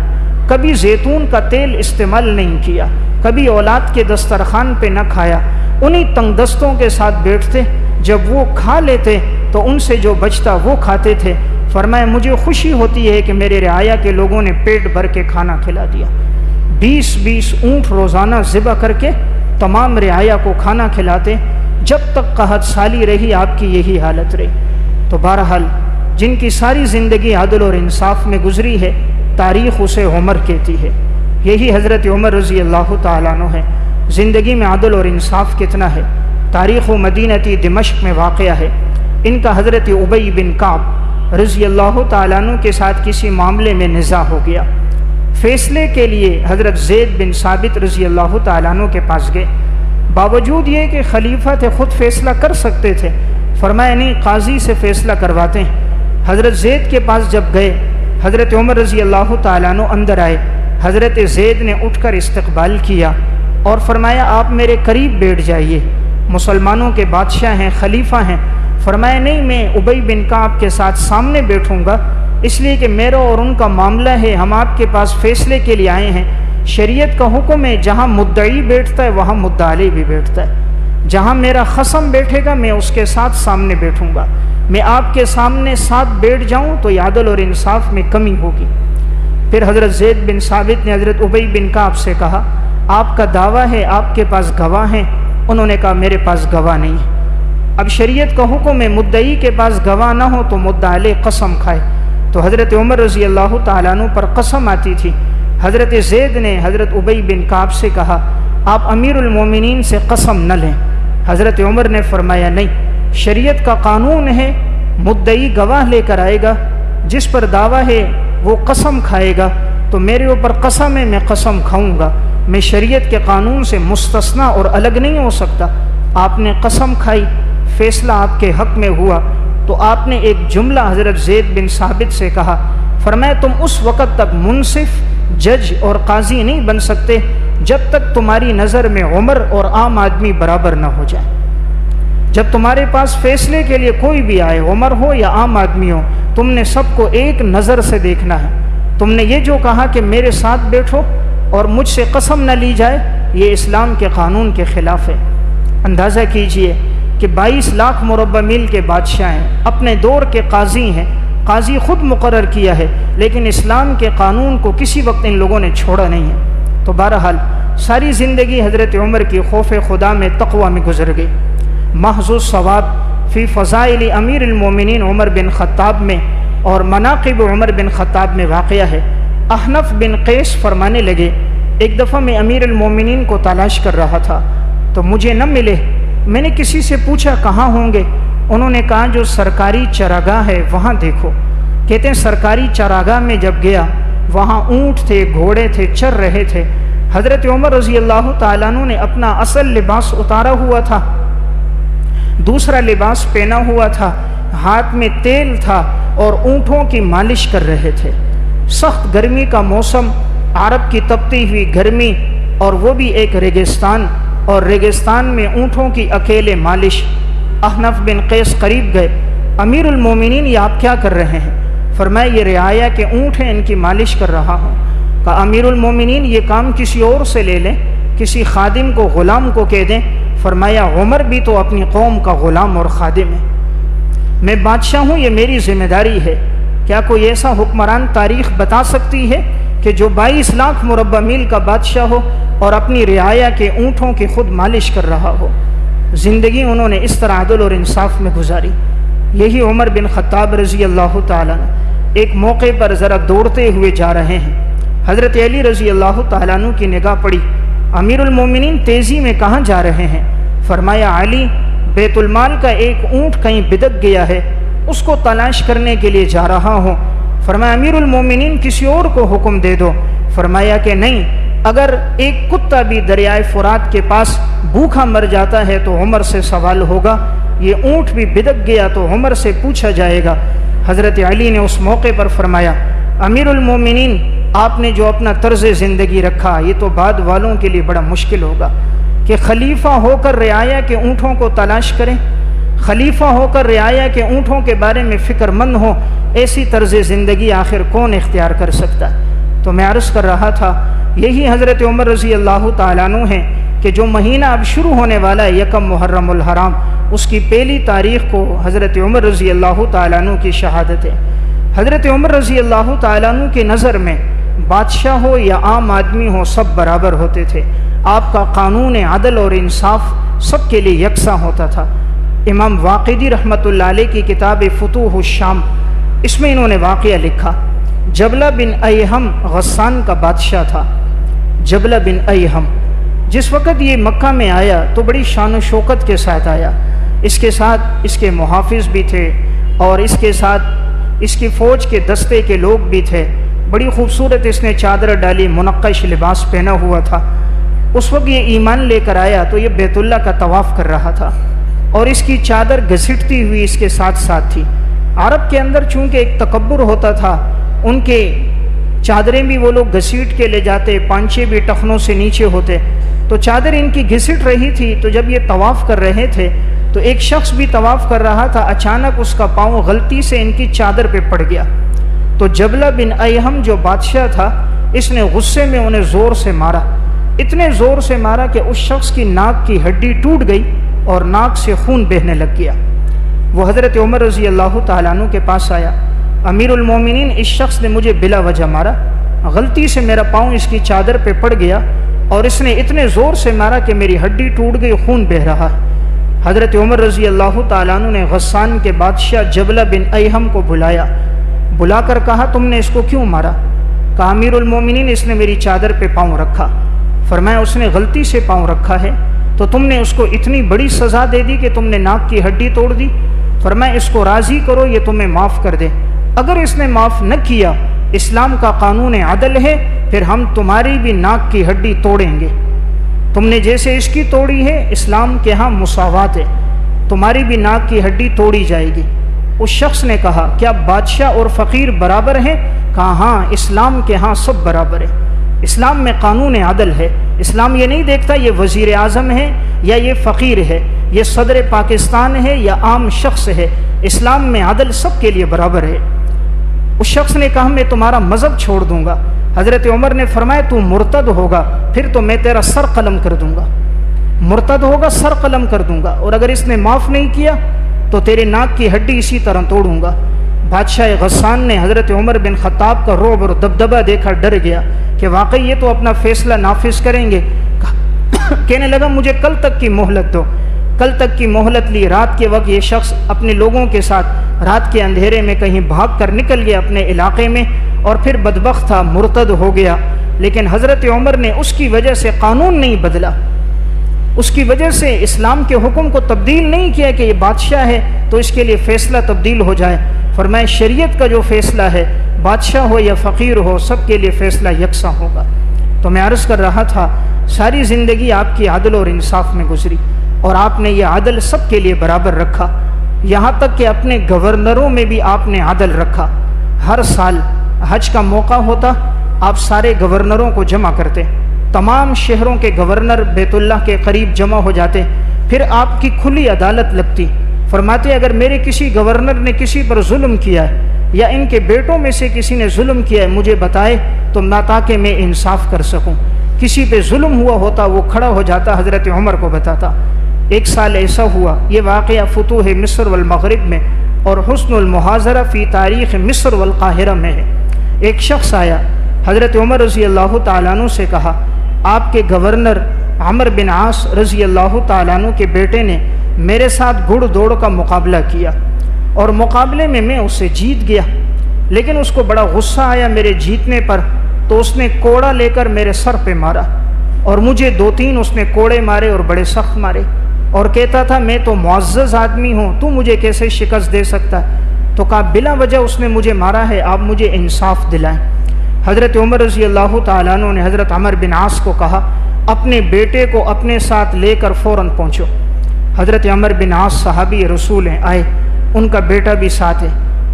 کبھی زیتون کا تیل استعمال نہیں کیا، کبھی اولاد کے دسترخوان پہ نہ کھایا۔ انہی تنگ دستوں کے ساتھ بیٹھتے، جب وہ کھا لیتے تو ان سے جو بچتا وہ کھاتے تھے۔ فرمایا مجھے خوشی ہوتی ہے کہ میرے رعایا کے لوگوں نے پیٹ بھر کے کھانا کھلا دیا۔ 20-20 اونٹ روزانہ ذبح کر کے تمام رعایا کو کھانا کھلاتے، جب تک قحط سالی رہی آپ کی یہی حالت رہی۔ تو بہرحال جن کی ساری زندگی عدل اور انصاف میں گزری ہے تاریخ اسے عمر کہتی ہے، یہی حضرت عمر رضی اللہ تعالیٰ عنہ ہے۔ زندگی میں عدل اور انصاف کتنا ہے، تاریخ و مدینتی دمشق میں واقعہ ہے۔ ان کا حضرت ابی بن کعب رضی اللہ تعالیٰ عنہ کے ساتھ کسی معاملے میں نزاع ہو گیا، فیصلے کے لیے حضرت زید بن ثابت رضی اللہ تعالیٰ عنہ کے پاس گئے، باوجود یہ کہ خلیفہ تھے خود فیصلہ کر سکتے تھے، فرمایا نہیں قاضی سے فیصلہ کرواتے ہیں۔ حضرت زید کے پاس جب گئے حضرت عمر رضی اللہ تعالیٰ عنہ اندر آئے، حضرت زید نے اٹھ کر استقبال کیا اور فرمایا آپ میرے قریب بیٹھ جائیے، مسلمانوں کے بادشاہ ہیں، خلیفہ ہیں۔ فرمایا نہیں میں ابی بن کعب کے ساتھ سامنے بیٹھوں گا، اس لیے کہ میرا اور ان کا معاملہ ہے، ہم آپ کے پاس فیصلے کے لیے آئے ہیں، شریعت کا حکم ہے جہاں مدعی بیٹھتا ہے وہاں مدعا علیہ بھی بیٹھتا ہے، جہاں میرا خصم بیٹھے گا میں اس کے ساتھ سامنے بیٹھوں گا، میں آپ کے سامنے ساتھ بیٹھ جاؤں تو یہ عدل اور انصاف میں کمی ہوگی۔ پھر حضرت زید بن ثابت نے حضرت ابی بن کعب سے کہا آپ کا دعویٰ ہے آپ کے پاس گواہ ہیں؟ انہوں نے کہا میرے پاس گواہ نہیں ہے۔ اب شریعت کا حکم ہے مدعی کے پاس گواہ نہ ہو تو مدعا علیہ قسم کھائے، تو حضرت عمر رضی اللہ تعالیٰ عنہ پر قسم آتی تھی۔ حضرت زید نے حضرت ابی بن کعب سے کہا آپ امیر المومنین سے قسم نہ لیں۔ حضرت عمر نے فرمایا نہیں، شریعت کا قانون ہے مدعی گواہ لے کر آئے گا، جس پر دعویٰ ہے وہ قسم کھائے گا، تو میرے اوپر قسم ہے میں قسم کھاؤں گا، میں شریعت کے قانون سے مستثنا اور الگ نہیں ہو سکتا۔ آپ نے قسم کھائی، فیصلہ آپ کے حق میں ہوا، تو آپ نے ایک جملہ حضرت زید بن ثابت سے کہا، فرمایا تم اس وقت تک منصف، جج اور قاضی نہیں بن سکتے جب تک تمہاری نظر میں عمر اور عام آدمی برابر نہ ہو جائے۔ جب تمہارے پاس فیصلے کے لیے کوئی بھی آئے، عمر ہو یا عام آدمی ہو، تم نے سب کو ایک نظر سے دیکھنا ہے۔ تم نے یہ جو کہا کہ میرے ساتھ بیٹھو اور مجھ سے قسم نہ لی جائے، یہ اسلام کے قانون کے خلاف ہے۔ اندازہ کیجئے کہ 22 لاکھ مربع میل کے بادشاہ ہیں، اپنے دور کے قاضی ہیں، قاضی خود مقرر کیا ہے، لیکن اسلام کے قانون کو کسی وقت ان لوگوں نے چھوڑا نہیں ہے۔ تو بہرحال ساری زندگی حضرت عمر کی خوف خدا میں، تقوی میں گزر گئی۔ محض الثواب فی فضائل امیر المومنین عمر بن خطاب میں اور مناقب عمر بن خطاب میں واقعہ ہے۔ احنف بن قیس فرمانے لگے ایک دفعہ میں امیر المومنین کو تلاش کر رہا تھا تو مجھے نہ ملے، میں نے کسی سے پوچھا کہاں ہوں گے؟ انہوں نے کہا جو سرکاری چراگاہ ہے وہاں دیکھو۔ کہتے ہیں سرکاری چراگاہ میں جب گیا وہاں اونٹ تھے، گھوڑے تھے، چر رہے تھے۔ حضرت عمر رضی اللہ تعالیٰ عنہ نے اپنا اصل لباس اتارا ہوا تھا، دوسرا لباس پہنا ہوا تھا، ہاتھ میں تیل تھا اور اونٹوں کی مالش کر رہے تھے۔ سخت گرمی کا موسم، عرب کی تپتی ہوئی گرمی، اور وہ بھی ایک ریگستان، اور ریگستان میں اونٹوں کی اکیلے مالش۔ احنف بن قیس قریب گئے، امیر المومنین یہ آپ کیا کر رہے ہیں؟ فرمایا یہ رعایا کے اونٹ ہیں، ان کی مالش کر رہا ہوں۔ کہا امیر المومنین یہ کام کسی اور سے لے لیں، کسی خادم کو، غلام کو کہہ دیں۔ فرمایا عمر بھی تو اپنی قوم کا غلام اور خادم ہے، میں بادشاہ ہوں، یہ میری ذمہ داری ہے۔ کیا کوئی ایسا حکمران تاریخ بتا سکتی ہے کہ جو 22 لاکھ مربع میل کا بادشاہ ہو اور اپنی رعایا کے اونٹوں کی خود مالش کر رہا ہو؟ زندگی انہوں نے اس طرح عدل اور انصاف میں گزاری۔ یہی عمر بن خطاب رضی اللہ تعالیٰ عنہ ایک موقع پر ذرا دوڑتے ہوئے جا رہے ہیں، حضرت علی رضی اللہ تعالیٰ عنہ کی نگاہ پڑی، امیر المومنین تیزی میں کہاں جا رہے ہیں؟ فرمایا علی بیت المال کا ایک اونٹ کہیں بدک گیا ہے، اس کو تلاش کرنے کے لیے جا رہا ہوں۔ فرمایا امیر المومنین کسی اور کو حکم دے دو۔ فرمایا کہ نہیں، اگر ایک کتا بھی دریائے فرات کے پاس بھوکا مر جاتا ہے تو عمر سے سوال ہوگا، یہ اونٹ بھی بدک گیا تو عمر سے پوچھا جائے گا۔ حضرت علی نے اس موقع پر فرمایا امیر المومنین آپ نے جو اپنا طرز زندگی رکھا یہ تو بعد والوں کے لیے بڑا مشکل ہوگا کہ خلیفہ ہو کر رعایا کے اونٹوں کو تلاش کریں، خلیفہ ہو کر رعایا کے اونٹوں کے بارے میں فکر مند ہو، ایسی طرز زندگی آخر کون اختیار کر سکتا ہے؟ تو میں عرض کر رہا تھا یہی حضرت عمر رضی اللہ تعالیٰ عنہ ہیں کہ جو مہینہ اب شروع ہونے والا ہے یکم محرم الحرام، اس کی پہلی تاریخ کو حضرت عمر رضی اللہ تعالیٰ عنہ کی شہادت ہے۔ حضرت عمر رضی اللہ تعالیٰ عنہ کی نظر میں بادشاہ ہو یا عام آدمی ہو سب برابر ہوتے تھے، آپ کا قانون عدل اور انصاف سب کے لیے یکساں ہوتا تھا۔ امام واقدی رحمۃ اللہ علیہ کی کتاب فتوح الشام، اس میں انہوں نے واقعہ لکھا، جبلہ بن ایہم غسان کا بادشاہ تھا۔ جبلہ بن ایہم جس وقت یہ مکہ میں آیا تو بڑی شان و شوکت کے ساتھ آیا، اس کے ساتھ اس کے محافظ بھی تھے اور اس کے ساتھ اس کی فوج کے دستے کے لوگ بھی تھے، بڑی خوبصورت اس نے چادر ڈالی، منقش لباس پہنا ہوا تھا۔ اس وقت یہ ایمان لے کر آیا تو یہ بیت اللہ کا طواف کر رہا تھا اور اس کی چادر گھسٹتی ہوئی اس کے ساتھ ساتھ تھی۔ عرب کے اندر چونکہ ایک تکبر ہوتا تھا، ان کے چادریں بھی وہ لوگ گھسیٹ کے لے جاتے، پانچے بھی ٹخنوں سے نیچے ہوتے، تو چادر ان کی گھسٹ رہی تھی۔ تو جب یہ طواف کر رہے تھے تو ایک شخص بھی طواف کر رہا تھا، اچانک اس کا پاؤں غلطی سے ان کی چادر پہ پڑ گیا۔ تو جبلہ بن ایہم جو بادشاہ تھا اس نے غصے میں انہیں زور سے مارا، اتنے زور سے مارا کہ اس شخص کی ناک کی ہڈی ٹوٹ گئی اور ناک سے خون بہنے لگ گیا۔ وہ حضرت عمر رضی اللہ تعالیٰ عنہ کے پاس آیا، امیر المومنین اس شخص نے مجھے بلا وجہ مارا، غلطی سے میرا پاؤں اس کی چادر پہ پڑ گیا اور اس نے اتنے زور سے مارا کہ میری ہڈی ٹوٹ گئی، خون بہہ رہا ہے۔ حضرت عمر رضی اللہ تعالیٰ عنہ نے غسان کے بادشاہ جبلہ بن ایہم کو بلا کر کہا تم نے اس کو کیوں مارا؟ کہا امیر المومنین اس نے میری چادر پہ پاؤں رکھا۔ فرمایا اس نے غلطی سے پاؤں رکھا ہے تو تم نے اس کو اتنی بڑی سزا دے دی کہ تم نے ناک کی ہڈی توڑ دی۔ فرمایا اس کو راضی کرو یہ تمہیں معاف کر دے۔ اگر اس نے معاف نہ کیا، اسلام کا قانون عدل ہے، پھر ہم تمہاری بھی ناک کی ہڈی توڑیں گے۔ تم نے جیسے اس کی توڑی ہے، اسلام کے ہاں مساوات ہے، تمہاری بھی ناک کی ہڈی توڑی جائے گی۔ اس شخص نے کہا کیا بادشاہ اور فقیر برابر ہیں؟ کہا ہاں، اسلام کے ہاں سب برابر ہے، اسلام میں قانون عدل ہے۔ اسلام یہ نہیں دیکھتا یہ وزیر اعظم ہے یا یہ فقیر ہے، یہ صدر پاکستان ہے یا عام شخص ہے، اسلام میں عدل سب کے لیے برابر ہے۔ اس شخص نے کہا میں تمہارا مذہب چھوڑ دوں گا۔ حضرت عمر نے فرمایا تو مرتد ہوگا، پھر تو میں تیرا سر قلم کر دوں گا، مرتد ہوگا سر قلم کر دوں گا، اور اگر اس نے معاف نہیں کیا تو تیرے ناک کی ہڈی اسی طرح توڑوں گا۔ بادشاہ غسان نے حضرت عمر بن خطاب کا رعب اور دبدبہ دیکھا، ڈر گیا کہ واقعی یہ تو اپنا فیصلہ نافذ کریں گے۔ کہنے لگا مجھے کل تک کی مہلت دو۔ کل تک کی مہلت لی۔ رات کے وقت یہ شخص اپنے لوگوں کے ساتھ رات کے اندھیرے میں کہیں بھاگ کر نکل گیا اپنے علاقے میں، اور پھر بدبخت تھا، مرتد ہو گیا۔ لیکن حضرت عمر نے اس کی وجہ سے قانون نہیں بدلا، اس کی وجہ سے اسلام کے حکم کو تبدیل نہیں کیا کہ یہ بادشاہ ہے تو اس کے لیے فیصلہ تبدیل ہو جائے۔ فرمایا شریعت کا جو فیصلہ ہے، بادشاہ ہو یا فقیر ہو، سب کے لیے فیصلہ یکساں ہوگا۔ تو میں عرض کر رہا تھا ساری زندگی آپ کی عدل اور انصاف میں گزری، اور آپ نے یہ عدل سب کے لیے برابر رکھا، یہاں تک کہ اپنے گورنروں میں بھی آپ نے عدل رکھا۔ ہر سال حج کا موقع ہوتا، آپ سارے گورنروں کو جمع کرتے، تمام شہروں کے گورنر بیت اللہ کے قریب جمع ہو جاتے، پھر آپ کی کھلی عدالت لگتی۔ فرماتے اگر میرے کسی گورنر نے کسی پر ظلم کیا ہے یا ان کے بیٹوں میں سے کسی نے ظلم کیا ہے مجھے بتائے تو نہ تاکہ میں انصاف کر سکوں۔ کسی پہ ظلم ہوا ہوتا وہ کھڑا ہو جاتا، حضرت عمر کو بتاتا۔ ایک سال ایسا ہوا، یہ واقعہ فتوح مصر والمغرب میں اور حسن المحاضرہ فی تاریخ مصر والقاہرہ میں ہے۔ ایک شخص آیا، حضرت عمر رضی اللہ تعالیٰ عنہ سے کہا آپ کے گورنر عمر بن عاص رضی اللہ تعالیٰ عنہ کے بیٹے نے میرے ساتھ گھڑ دوڑ کا مقابلہ کیا اور مقابلے میں اسے جیت گیا، لیکن اس کو بڑا غصہ آیا میرے جیتنے پر، تو اس نے کوڑا لے کر میرے سر پہ مارا، اور مجھے 2-3 اس نے کوڑے مارے اور بڑے سخت مارے، اور کہتا تھا میں تو معزز آدمی ہوں، تو مجھے کیسے شکست دے سکتا ہے؟ تو کہا بلا وجہ اس نے مجھے مارا ہے، آپ مجھے انصاف دلائیں۔ حضرت عمر رضی اللہ تعالیٰ عنہ نے حضرت عمر بن عاص کو کہا اپنے بیٹے کو اپنے ساتھ لے کر فوراً پہنچو۔ حضرت عمر بن عاص صحابی رسول ہیں، آئے، ان کا بیٹا بھی ساتھ ہے۔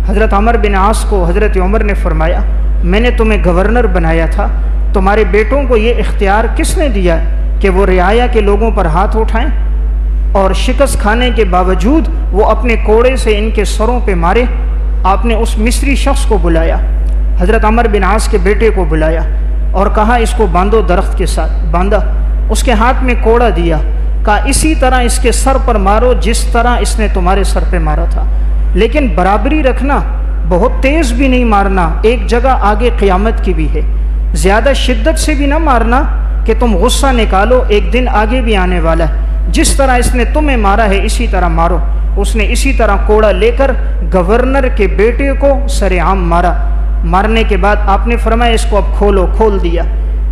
حضرت عمر بن عاص کو حضرت عمر نے فرمایا میں نے تمہیں گورنر بنایا تھا، تمہارے بیٹوں کو یہ اختیار کس نے دیا کہ وہ رعایا کے لوگوں پر ہاتھ اٹھائیں، اور شکست کھانے کے باوجود وہ اپنے کوڑے سے ان کے سروں پہ مارے؟ آپ نے اس مصری شخص کو بلایا، حضرت عمر بن عاص کے بیٹے کو بلایا اور کہا اس کو باندھو، درخت کے ساتھ باندھا، اس کے ہاتھ میں کوڑا دیا، کہا اسی طرح اس کے سر پر مارو جس طرح اس نے تمہارے سر پہ مارا تھا، لیکن برابری رکھنا، بہت تیز بھی نہیں مارنا، ایک جگہ آگے قیامت کی بھی ہے، زیادہ شدت سے بھی نہ مارنا کہ تم غصہ نکالو، ایک دن آگے بھی آنے والا ہے، جس طرح اس نے تمہیں مارا ہے اسی طرح مارو۔ اس نے اسی طرح کوڑا لے کر گورنر کے بیٹے کو سر عام مارا۔ مارنے کے بعد آپ نے فرمایا اس کو اب کھولو، کھول دیا،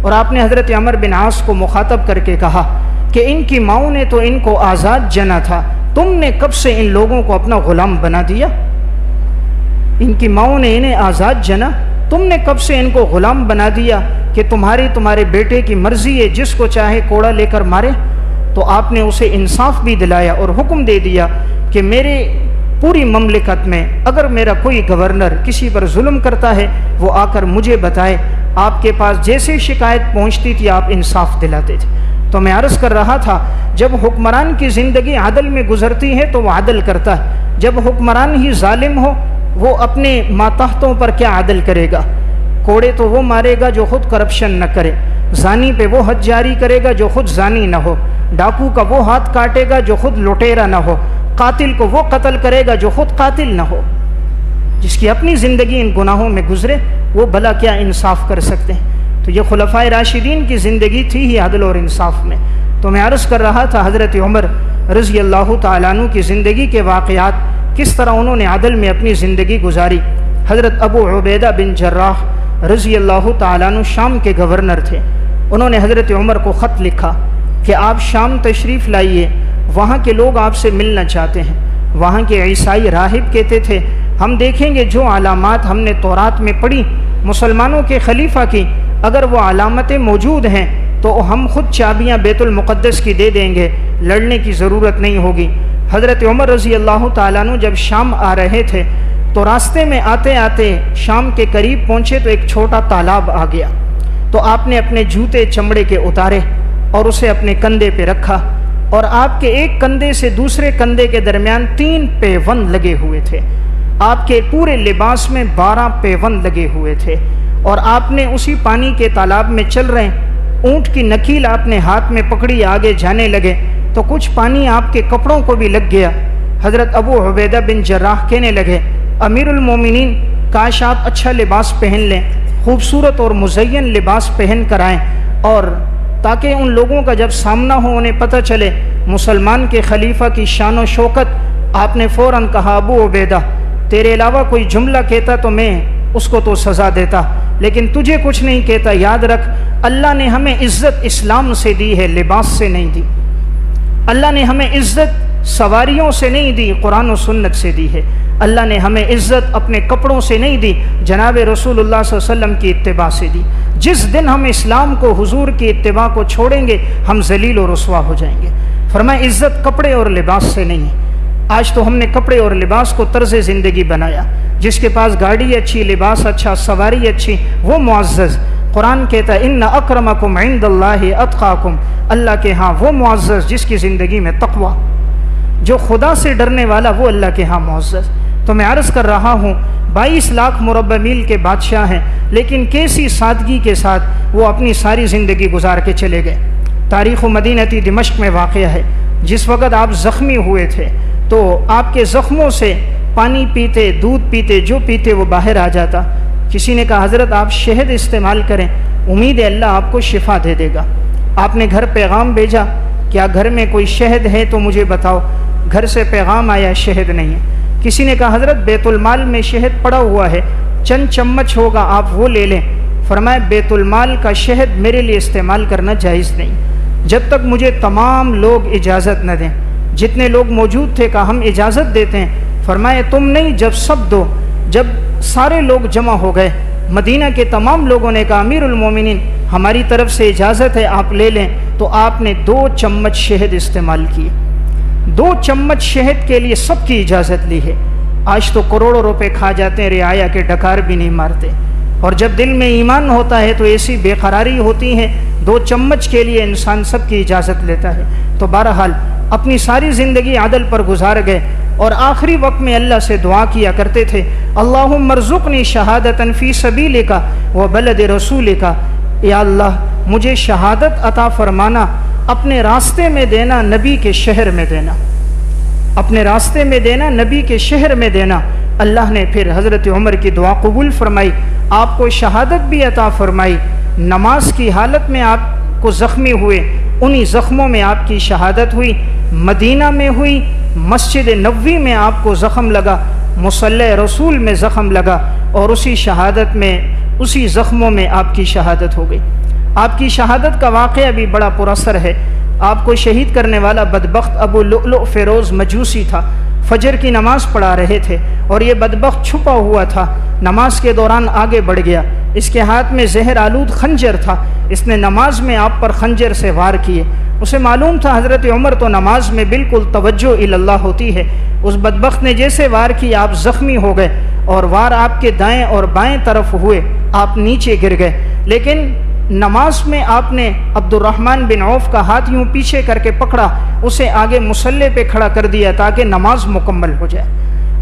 اور آپ نے حضرت عمر بن عاص کو مخاطب کر کے کہا کہ ان کی ماؤں نے تو ان کو آزاد جنا تھا، تم نے کب سے ان لوگوں کو اپنا غلام بنا دیا؟ ان کی ماؤں نے انہیں آزاد جنا، تم نے کب سے ان کو غلام بنا دیا کہ تمہارے بیٹے کی مرضی ہے جس کو چاہے کوڑا لے کر مارے؟ تو آپ نے اسے انصاف بھی دلایا اور حکم دے دیا کہ میرے پوری مملکت میں اگر میرا کوئی گورنر کسی پر ظلم کرتا ہے وہ آ کر مجھے بتائے، آپ کے پاس جیسے شکایت پہنچتی تھی آپ انصاف دلاتے تھے۔ تو میں عرض کر رہا تھا جب حکمران کی زندگی عدل میں گزرتی ہے تو وہ عدل کرتا ہے، جب حکمران ہی ظالم ہو وہ اپنے ماتحتوں پر کیا عدل کرے گا؟ کوڑے تو وہ مارے گا جو خود کرپشن نہ کرے، زانی پہ وہ حد جاری کرے گا جو خود زانی نہ ہو، ڈاکو کا وہ ہاتھ کاٹے گا جو خود لٹیرا نہ ہو، قاتل کو وہ قتل کرے گا جو خود قاتل نہ ہو۔ جس کی اپنی زندگی ان گناہوں میں گزرے وہ بھلا کیا انصاف کر سکتے ہیں؟ تو یہ خلفائے راشدین کی زندگی تھی ہی عدل اور انصاف میں۔ تو میں عرض کر رہا تھا حضرت عمر رضی اللہ تعالیٰ عنہ کی زندگی کے واقعات، کس طرح انہوں نے عدل میں اپنی زندگی گزاری۔ حضرت ابو عبیدہ بن جراح رضی اللہ تعالیٰ عنہ شام کے گورنر تھے۔ انہوں نے حضرت عمر کو خط لکھا کہ آپ شام تشریف لائیے، وہاں کے لوگ آپ سے ملنا چاہتے ہیں۔ وہاں کے عیسائی راہب کہتے تھے ہم دیکھیں گے جو علامات ہم نے تورات میں پڑھی مسلمانوں کے خلیفہ کی، اگر وہ علامتیں موجود ہیں تو ہم خود چابیاں بیت المقدس کی دے دیں گے، لڑنے کی ضرورت نہیں ہوگی۔ حضرت عمر رضی اللہ تعالیٰ عنہ جب شام آ رہے تھے تو راستے میں آتے آتے شام کے قریب پہنچے تو ایک چھوٹا تالاب آ گیا، تو آپ نے اپنے جوتے چمڑے کے اتارے اور اسے اپنے کندھے پہ رکھا، اور آپ کے ایک کندھے سے دوسرے کندھے کے درمیان 3 پیوند لگے ہوئے تھے۔ آپ کے پورے لباس میں 12 پیوند لگے ہوئے تھے، اور آپ نے اسی پانی کے تالاب میں چل رہے، اونٹ کی نکیل آپ نے ہاتھ میں پکڑی، آگے جانے لگے تو کچھ پانی آپ کے کپڑوں کو بھی لگ گیا۔ حضرت ابو عبیدہ بن جراح کہنے لگے امیر المومنین کاش آپ اچھا لباس پہن لیں، خوبصورت اور مزین لباس پہن کر آئیں، اور تاکہ ان لوگوں کا جب سامنا ہو انہیں پتہ چلے مسلمان کے خلیفہ کی شان و شوکت۔ آپ نے فوراً کہا ابو عبیدہ تیرے علاوہ کوئی جملہ کہتا تو میں اس کو تو سزا دیتا، لیکن تجھے کچھ نہیں کہتا۔ یاد رکھ اللہ نے ہمیں عزت اسلام سے دی ہے، لباس سے نہیں دی۔ اللہ نے ہمیں عزت سواریوں سے نہیں دی، قرآن و سنت سے دی ہے۔ اللہ نے ہمیں عزت اپنے کپڑوں سے نہیں دی، جناب رسول اللہ صلی اللہ علیہ وسلم کی اتباع سے دی۔ جس دن ہم اسلام کو حضور کی اتباع کو چھوڑیں گے ہم ذلیل و رسوا ہو جائیں گے۔ فرمایا عزت کپڑے اور لباس سے نہیں ہے۔ آج تو ہم نے کپڑے اور لباس کو طرز زندگی بنایا، جس کے پاس گاڑی اچھی، لباس اچھا، سواری اچھی، وہ معزز۔ قرآن کہتا ہے ان اکرمکم عند اللہ اتقاکم، اللہ کے ہاں وہ معزز جس کی زندگی میں تقوی، جو خدا سے ڈرنے والا وہ اللہ کے ہاں معزز۔ تو میں عرض کر رہا ہوں 22 لاکھ مربع میل کے بادشاہ ہیں، لیکن کیسی سادگی کے ساتھ وہ اپنی ساری زندگی گزار کے چلے گئے۔ تاریخ مدینہ دمشق میں واقع ہے، جس وقت آپ زخمی ہوئے تھے تو آپ کے زخموں سے پانی پیتے، دودھ پیتے، جو پیتے وہ باہر آ جاتا۔ کسی نے کہا حضرت آپ شہد استعمال کریں، امید ہے اللہ آپ کو شفا دے دے گا۔ آپ نے گھر پیغام بھیجا کیا گھر میں کوئی شہد ہے تو مجھے بتاؤ، گھر سے پیغام آیا شہد نہیں ہے۔ کسی نے کہا حضرت بیت المال میں شہد پڑا ہوا ہے، چند چمچ ہوگا آپ وہ لے لیں۔ فرمایا بیت المال کا شہد میرے لیے استعمال کرنا جائز نہیں جب تک مجھے تمام لوگ اجازت نہ دیں۔ جتنے لوگ موجود تھے کہا ہم اجازت دیتے ہیں۔ فرمایا تم نہیں، جب سب دو۔ جب سارے لوگ جمع ہو گئے، مدینہ کے تمام لوگوں نے کہا امیر المومنین ہماری طرف سے اجازت ہے آپ لے لیں، تو آپ نے 2 چمچ شہد استعمال کیے۔ 2 چمچ شہد کے لیے سب کی اجازت لی ہے۔ آج تو کروڑوں روپے کھا جاتے ہیں، رعایا کے ڈکار بھی نہیں مارتے، اور جب دل میں ایمان ہوتا ہے تو ایسی بے قراری ہوتی ہے، 2 چمچ کے لیے انسان سب کی اجازت لیتا ہے۔ تو بہرحال اپنی ساری زندگی عدل پر گزار گئے، اور آخری وقت میں اللہ سے دعا کیا کرتے تھے اللہم ارزقنی شہادتا فی سبیلک و بلد رسولک، یا اللہ مجھے شہادت عطا فرمانا، اپنے راستے میں دینا، نبی کے شہر میں دینا، اپنے راستے میں دینا، نبی کے شہر میں دینا۔ اللہ نے پھر حضرت عمر کی دعا قبول فرمائی، آپ کو شہادت بھی عطا فرمائی۔ نماز کی حالت میں آپ کو زخمی ہوئے، انہی زخموں میں آپ کی شہادت ہوئی، مدینہ میں ہوئی، مسجد نبوی میں آپ کو زخم لگا، مصلی رسول میں زخم لگا، اور اسی شہادت میں، اسی زخموں میں آپ کی شہادت ہو گئی۔ آپ کی شہادت کا واقعہ بھی بڑا پراثر ہے۔ آپ کو شہید کرنے والا بدبخت ابو لؤلؤ فیروز مجوسی تھا۔ فجر کی نماز پڑھا رہے تھے اور یہ بدبخت چھپا ہوا تھا، نماز کے دوران آگے بڑھ گیا، اس کے ہاتھ میں زہر آلود خنجر تھا، اس نے نماز میں آپ پر خنجر سے وار کیے۔ اسے معلوم تھا حضرت عمر تو نماز میں بالکل توجہ اللہ ہوتی ہے۔ اس بدبخت نے جیسے وار کی آپ زخمی ہو گئے، اور وار آپ کے دائیں اور بائیں طرف ہوئے، آپ نیچے گر گئے، لیکن نماز میں آپ نے عبد الرحمن بن عوف کا ہاتھ یوں پیچھے کر کے پکڑا، اسے آگے مصلی پہ کھڑا کر دیا تاکہ نماز مکمل ہو جائے۔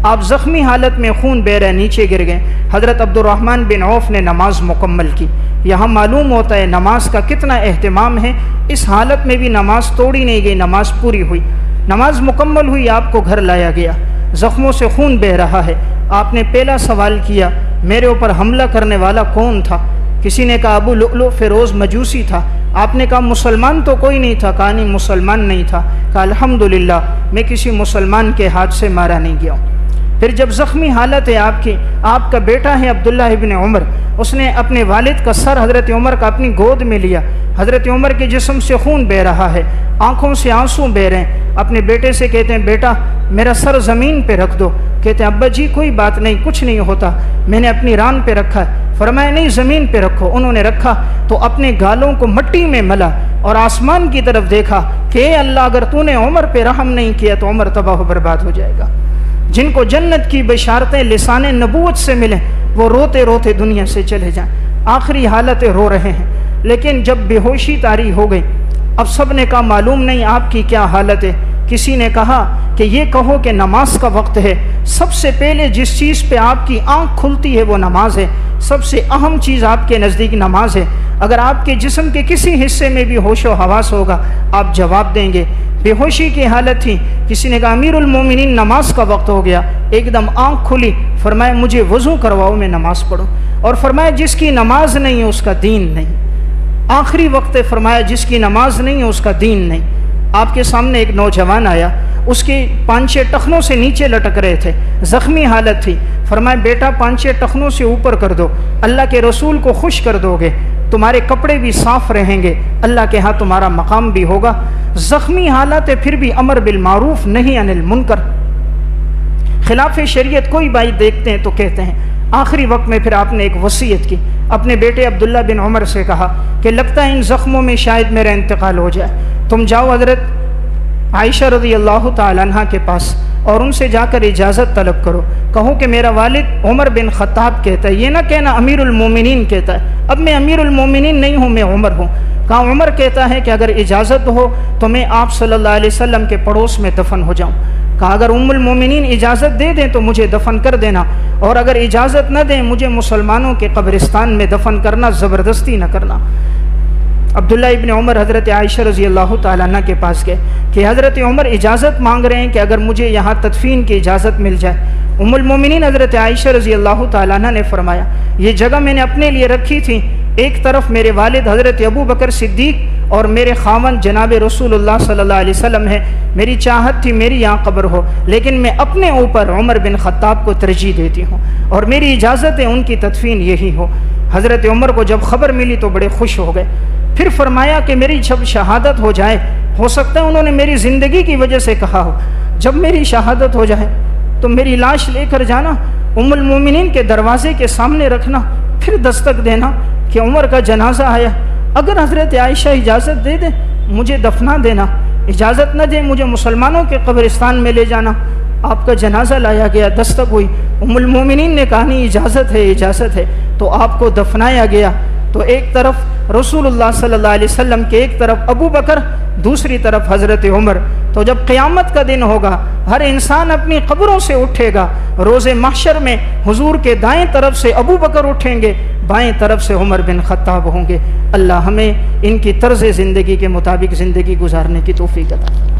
آپ زخمی حالت میں خون بہ رہے نیچے گر گئے. حضرت عبد الرحمن بن عوف نے نماز مکمل کی. یہاں معلوم ہوتا ہے نماز کا کتنا اہتمام ہے. اس حالت میں بھی نماز توڑی نہیں گئی, نماز پوری ہوئی, نماز مکمل ہوئی, آپ کو گھر لایا گیا. زخموں سے خون بہ رہا ہے. آپ نے پہلا سوال کیا میرے اوپر حملہ کرنے والا کون تھا؟ کسی نے کہا ابو لؤلؤ فیروز مجوسی تھا. آپ نے کہا مسلمان تو کوئی نہیں تھا؟ کہا نہیں مسلمان نہیں تھا. کہا الحمدللہ میں کسی مسلمان کے ہاتھ سے مارا نہیں گیا ہوں. پھر جب زخمی حالت ہے آپ کی, آپ کا بیٹا ہے عبداللہ ابن عمر, اس نے اپنے والد کا سر حضرت عمر کا اپنی گود میں لیا. حضرت عمر کے جسم سے خون بہ رہا ہے, آنکھوں سے آنسو بہ رہے ہیں. اپنے بیٹے سے کہتے ہیں بیٹا میرا سر زمین پہ رکھ دو. کہتے ہیں ابا جی کوئی بات نہیں, کچھ نہیں ہوتا, میں نے اپنی ران پہ رکھا ہے. فرمایا نہیں زمین پہ رکھو. انہوں نے رکھا تو اپنے گالوں کو مٹی میں ملا اور آسمان کی طرف دیکھا کہ اے اللہ اگر تو نے عمر پہ رحم نہیں کیا تو عمر تباہ و برباد ہو جائے گا. جن کو جنت کی بشارتیں لسان نبوت سے ملیں وہ روتے روتے دنیا سے چلے جائیں. آخری حالتیں رو رہے ہیں. لیکن جب بے ہوشی طاری ہو گئی, اب سب نے کہا معلوم نہیں آپ کی کیا حالت ہے. کسی نے کہا کہ یہ کہو کہ نماز کا وقت ہے. سب سے پہلے جس چیز پہ آپ کی آنکھ کھلتی ہے وہ نماز ہے. سب سے اہم چیز آپ کے نزدیک نماز ہے. اگر آپ کے جسم کے کسی حصے میں بھی ہوش و حواس ہوگا آپ جواب دیں گے. بے ہوشی کی حالت تھی. کسی نے کہا امیر المومنین نماز کا وقت ہو گیا. ایک دم آنکھ کھلی, فرمایا مجھے وضو کرواؤ میں نماز پڑھوں. اور فرمایا جس کی نماز نہیں ہے اس کا دین نہیں. آخری وقت فرمایا جس کی نماز نہیں ہے اس کا دین نہیں. آپ کے سامنے ایک نوجوان آیا, اس کے 5-6 ٹخنوں سے نیچے لٹک رہے تھے, زخمی حالت تھی. فرمایا بیٹا 5-6 ٹخنوں سے اوپر کر دو, اللہ کے رسول کو خوش کر دو گے, تمہارے کپڑے بھی صاف رہیں گے, اللہ کے ہاں تمہارا مقام بھی ہوگا. زخمی حالت ہے پھر بھی امر بالمعروف نہیں عن المنکر, خلاف شریعت کوئی بات دیکھتے ہیں تو کہتے ہیں. آخری وقت میں پھر آپ نے ایک وصیت کی, اپنے بیٹے عبداللہ بن عمر سے کہا کہ لگتا ہے ان زخموں میں شاید میرا انتقال ہو جائے, تم جاؤ حضرت عائشہ رضی اللہ تعالیٰ عنہ کے پاس اور ان سے جا کر اجازت طلب کرو. کہو کہ میرا والد عمر بن خطاب کہتا ہے, یہ نہ کہنا امیر المومنین کہتا ہے. اب میں امیر المومنین نہیں ہوں, میں عمر ہوں. کہا عمر کہتا ہے کہ اگر اجازت ہو تو میں آپ صلی اللہ علیہ وسلم کے پڑوس میں دفن ہو جاؤں. کہا اگر ام المومنین اجازت دے دیں تو مجھے دفن کر دینا, اور اگر اجازت نہ دیں مجھے مسلمانوں کے قبرستان میں دفن کرنا, زبردستی نہ کرنا. عبداللہ ابن عمر حضرت عائشہ رضی اللہ تعالیٰ عنہ کے پاس گئے کہ حضرت عمر اجازت مانگ رہے ہیں کہ اگر مجھے یہاں تدفین کی اجازت مل جائے. ام المومنین حضرت عائشہ رضی اللہ تعالیٰ عنہ نے فرمایا یہ جگہ میں نے اپنے لیے رکھی تھی, ایک طرف میرے والد حضرت ابو بکر صدیق اور میرے خاوند جناب رسول اللہ صلی اللہ علیہ وسلم ہے. میری چاہت تھی میری یہاں قبر ہو, لیکن میں اپنے اوپر عمر بن خطاب کو ترجیح دیتی ہوں اور میری اجازت ہے ان کی تدفین یہی ہو. حضرت عمر کو جب خبر ملی تو بڑے خوش ہو گئے. پھر فرمایا کہ میری جب شہادت ہو جائے, ہو سکتا ہے انہوں نے میری زندگی کی وجہ سے کہا ہو, جب میری شہادت ہو جائے تو میری لاش لے کر جانا, ام المومنین کے دروازے کے سامنے رکھنا, پھر دستک دینا کہ عمر کا جنازہ آیا. اگر حضرت عائشہ اجازت دے دیں مجھے دفنا دینا, اجازت نہ دیں مجھے مسلمانوں کے قبرستان میں لے جانا. آپ کا جنازہ لایا گیا, دستک ہوئی, ام المومنین نے کہا نہیں اجازت ہے اجازت ہے, تو آپ کو دفنایا گیا. تو ایک طرف رسول اللہ صلی اللہ علیہ وسلم کے, ایک طرف ابو بکر, دوسری طرف حضرت عمر. تو جب قیامت کا دن ہوگا ہر انسان اپنی قبروں سے اٹھے گا. روز محشر میں حضور کے دائیں طرف سے ابو بکر اٹھیں گے, بائیں طرف سے عمر بن خطاب ہوں گے. اللہ ہمیں ان کی طرز زندگی کے مطابق زندگی گزارنے کی توفیق عطا فرمائے.